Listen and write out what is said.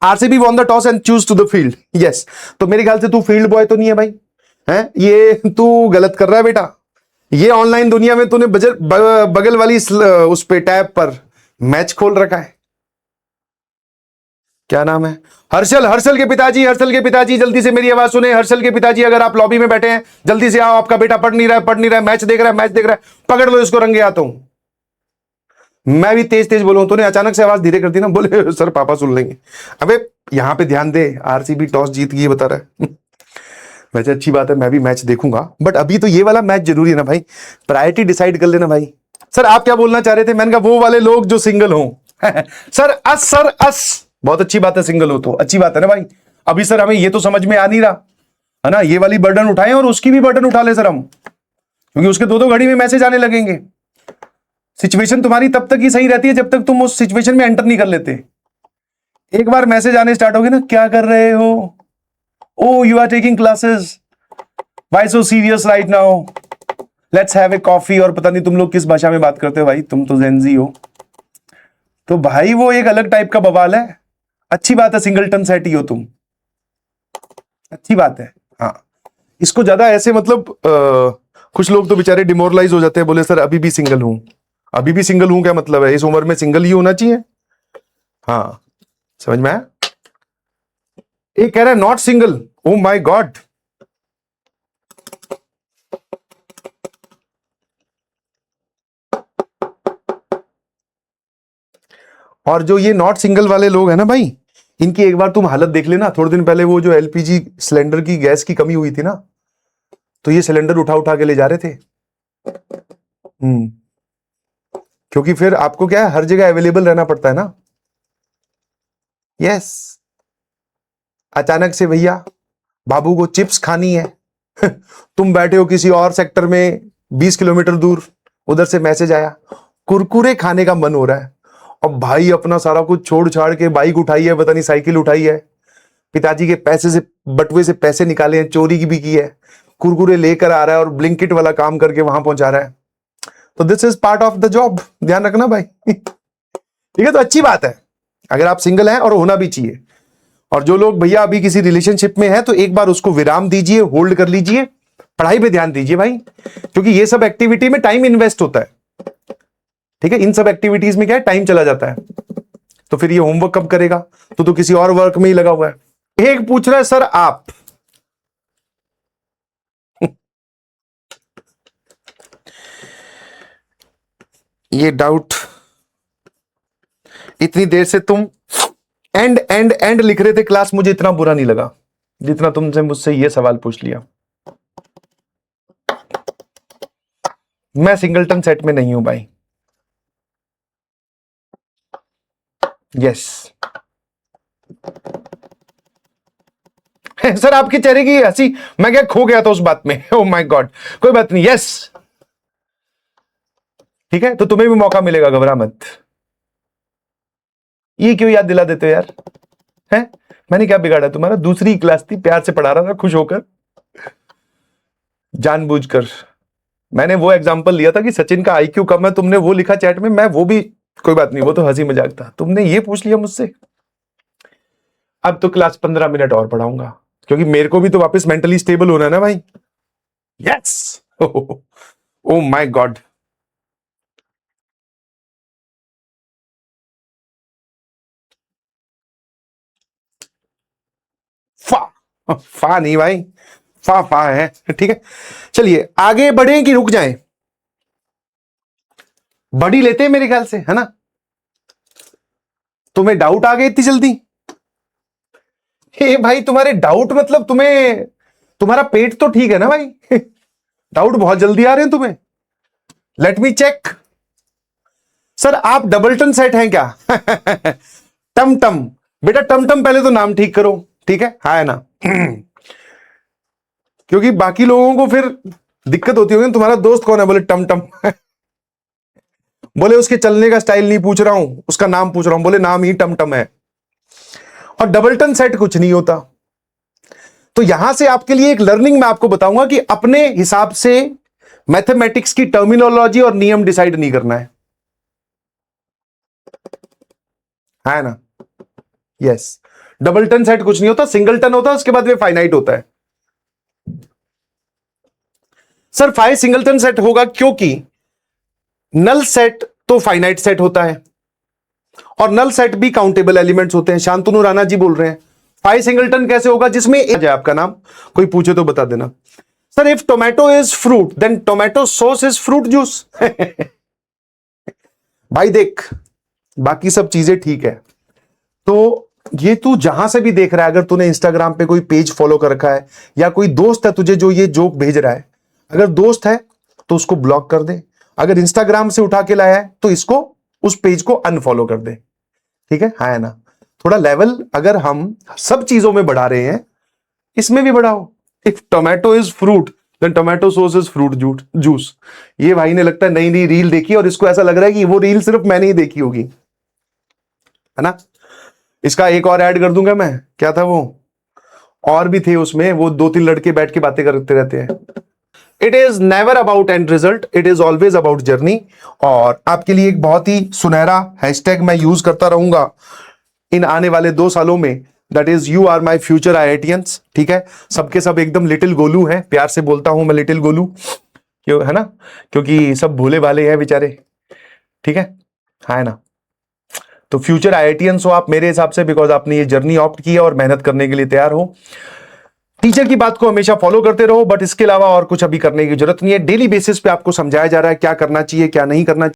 RCB won the toss and choose to the field. Yes, तो मेरे ख्याल से तू फील्ड बॉय तो नहीं है भाई, है ये तू गलत कर रहा है बेटा। ये ऑनलाइन दुनिया में तूने बगल वाली उस पे टैब पर मैच खोल रखा है। क्या नाम है? हर्षल, हर्षल के पिताजी, हर्षल के पिताजी जल्दी से मेरी आवाज सुने। हर्षल के पिताजी अगर आप लॉबी में बैठे हैं जल्दी से आओ, आपका बेटा पढ़ नहीं रहा है, पढ़ नहीं रहा है, मैच देख रहा है, मैच देख रहा है, पकड़ लो इसको रंगे हाथों। मैं भी तेज तेज बोलूं, तूने अचानक से आवाज धीरे कर दी ना, बोले सर पापा सुन लेंगे। अबे यहां पे ध्यान दे, आरसीबी टॉस जीत गई बता रहा है। वैसे अच्छी बात है, मैं भी मैच देखूंगा, बट अभी तो ये वाला मैच जरूरी है ना भाई, प्रायोरिटी डिसाइड कर लेना भाई। सर आप क्या बोलना चाह रहे थे? मैंने कहा वो वाले लोग जो सिंगल हो। सर अस बहुत अच्छी बात है, सिंगल हो तो अच्छी बात है ना भाई। अभी सर हमें ये तो समझ में आ नहीं रहा है ना, ये वाली बर्डन उठाएं और उसकी भी बर्डन उठा ले सर हम, क्योंकि उसके दो घड़ी में मैसेज आने लगेंगे। सिचुएशन तुम्हारी तब तक ही सही रहती है जब तक तुम उस सिचुएशन में एंटर नहीं कर लेते। एक बार मैसेज आने स्टार्ट हो गए ना, क्या कर रहे हो, oh you are taking classes, why so serious right now, let's have a coffee, और पता नहीं तुम लोग किस भाषा में बात करते हो भाई, तुम तो जेनजी हो। तो भाई वो एक अलग टाइप का बवाल है। अच्छी बात है सिंगलटन सेट ही हो तुम, अच्छी बात है। हाँ, इसको ज्यादा ऐसे मतलब कुछ लोग तो बेचारे डिमोरलाइज हो जाते हैं, बोले सर अभी भी सिंगल हूं, अभी भी सिंगल हूं क्या मतलब है, इस उम्र में सिंगल ही होना चाहिए। हाँ समझ में आया। एक कह रहा है not single, oh my God. और जो ये नॉट सिंगल वाले लोग हैं ना भाई, इनकी एक बार तुम हालत देख लेना। थोड़े दिन पहले वो जो एलपीजी सिलेंडर की गैस की कमी हुई थी ना, तो ये सिलेंडर उठा उठा के ले जा रहे थे। क्योंकि फिर आपको क्या है, हर जगह अवेलेबल रहना पड़ता है ना। यस, अचानक से भैया बाबू को चिप्स खानी है, तुम बैठे हो किसी और सेक्टर में 20 किलोमीटर दूर, उधर से मैसेज आया कुरकुरे खाने का मन हो रहा है। और भाई अपना सारा कुछ छोड़ छाड़ के बाइक उठाई है, पता नहीं साइकिल उठाई है, पिताजी के पैसे से बटुए से पैसे निकाले हैं, चोरी की भी की है, कुरकुरे लेकर आ रहा है और ब्लिंकिट वाला काम करके वहां पहुंचा रहा है। तो this is part of the job, ध्यान रखना भाई। ठीक है, तो अच्छी बात है अगर आप सिंगल हैं, और होना भी चाहिए। और जो लोग भैया अभी किसी रिलेशनशिप में है तो एक बार उसको विराम दीजिए, होल्ड कर लीजिए, पढ़ाई पे ध्यान दीजिए भाई, क्योंकि ये सब एक्टिविटी में टाइम इन्वेस्ट होता है। ठीक है, इन सब एक्टिविटीज में क्या है, टाइम चला जाता है। तो फिर ये होमवर्क कब करेगा, तो किसी और वर्क में ही लगा हुआ है। एक पूछ रहा है सर आप ये डाउट, इतनी देर से तुम एंड एंड एंड लिख रहे थे क्लास, मुझे इतना बुरा नहीं लगा जितना तुमसे मुझसे ये सवाल पूछ लिया। मैं सिंगलटन सेट में नहीं हूं भाई। यस सर, आपके चेहरे की हंसी, मैं क्या खो गया था उस बात में, ओह माय गॉड। कोई बात नहीं, यस ठीक है, तो तुम्हें भी मौका मिलेगा, घबरा मत। ये क्यों याद दिला देते हो यार, हैं? मैंने क्या बिगाड़ा तुम्हारा, दूसरी क्लास थी, प्यार से पढ़ा रहा था खुश होकर, जानबूझकर। मैंने वो एग्जांपल लिया था कि सचिन का आईक्यू कम है, तुमने वो लिखा चैट में, मैं वो भी, कोई बात नहीं, वो तो हंसी मजाक था, तुमने ये पूछ लिया मुझसे। अब तो क्लास 15 मिनट और पढ़ाऊंगा, क्योंकि मेरे को भी तो वापस मेंटली स्टेबल होना है ना भाई। Yes, oh my God. फा नहीं भाई, फा है, ठीक है। चलिए आगे बढ़े कि रुक जाएं? बढ़ी लेते हैं मेरे ख्याल से, है ना। तुम्हें डाउट आ गए इतनी जल्दी? हे भाई, तुम्हारे डाउट मतलब तुम्हें, तुम्हारा पेट तो ठीक है ना भाई? डाउट बहुत जल्दी आ रहे हैं तुम्हें। Let me check. सर आप डबलटन सेट हैं क्या? टम टम, बेटा टम टम पहले तो नाम ठीक करो, ठीक है, हाँ है ना। क्योंकि बाकी लोगों को फिर दिक्कत होती होगी, तुम्हारा दोस्त कौन है, बोले टम टम। बोले उसके चलने का स्टाइल नहीं पूछ रहा हूं, उसका नाम पूछ रहा हूं, बोले नाम ही टम टम है। और डबलटन सेट कुछ नहीं होता। तो यहां से आपके लिए एक लर्निंग मैं आपको बताऊंगा कि अपने हिसाब से मैथमेटिक्स की टर्मिनोलॉजी और नियम डिसाइड नहीं करना है ना। यस, डबलटन सेट कुछ नहीं होता, सिंगलटन होता है, उसके बाद वे फाइनाइट होता है। सर फाइव सिंगलटन सेट होगा क्योंकि नल सेट तो फाइनाइट सेट होता है और नल सेट भी काउंटेबल एलिमेंट्स होते हैं। शांतनु राणा जी बोल रहे हैं फाइव सिंगलटन कैसे होगा जिसमें एक आपका नाम कोई पूछे तो बता देना। Sir if tomato is fruit then tomato sauce is fruit juice. भाई देख बाकी सब चीजें ठीक है, तो ये तू जहां से भी देख रहा है, अगर तूने इंस्टाग्राम पे कोई पेज फॉलो कर रखा है या कोई दोस्त है तुझे जो ये जोक भेज रहा है, अगर दोस्त है तो उसको ब्लॉक कर दे, अगर इंस्टाग्राम से उठा के लाया है तो इसको उस पेज को अनफॉलो कर दे, ठीक है? हाँ है ना? थोड़ा लेवल अगर हम सब चीजों में बढ़ा रहे हैं इसमें भी बढ़ाओ। If tomato is fruit then tomato sauce is fruit juice. ये भाई ने लगता है नई नई रील देखी और इसको ऐसा लग रहा है कि वो रील सिर्फ मैंने ही देखी होगी, है ना? इसका एक और ऐड कर दूंगा मैं, क्या था वो, और भी थे उसमें, वो दो तीन लड़के बैठ के बातें करते रहते हैं। It is never about and result, it is always about journey. और आपके लिए एक बहुत ही सुनहरा हैशटैग मैं यूज करता रहूंगा इन आने वाले 2 सालों में, that is you are my future IITians। ठीक है, सबके सब एकदम लिटिल गोलू है, प्यार से बोलता हूं मैं लिटिल गोलू, क्यों, है ना? क्योंकि सब भोले भाले हैं बेचारे, ठीक है? हाँ है ना? तो फ्यूचर IITians हो आप मेरे हिसाब से, बिकॉज आपने ये जर्नी ऑप्ट की है और मेहनत करने के लिए तैयार हो। टीचर की बात को हमेशा फॉलो करते रहो, बट इसके अलावा और कुछ अभी करने की जरूरत नहीं है। डेली बेसिस पे आपको समझाया जा रहा है क्या करना चाहिए क्या नहीं करना चाहिए।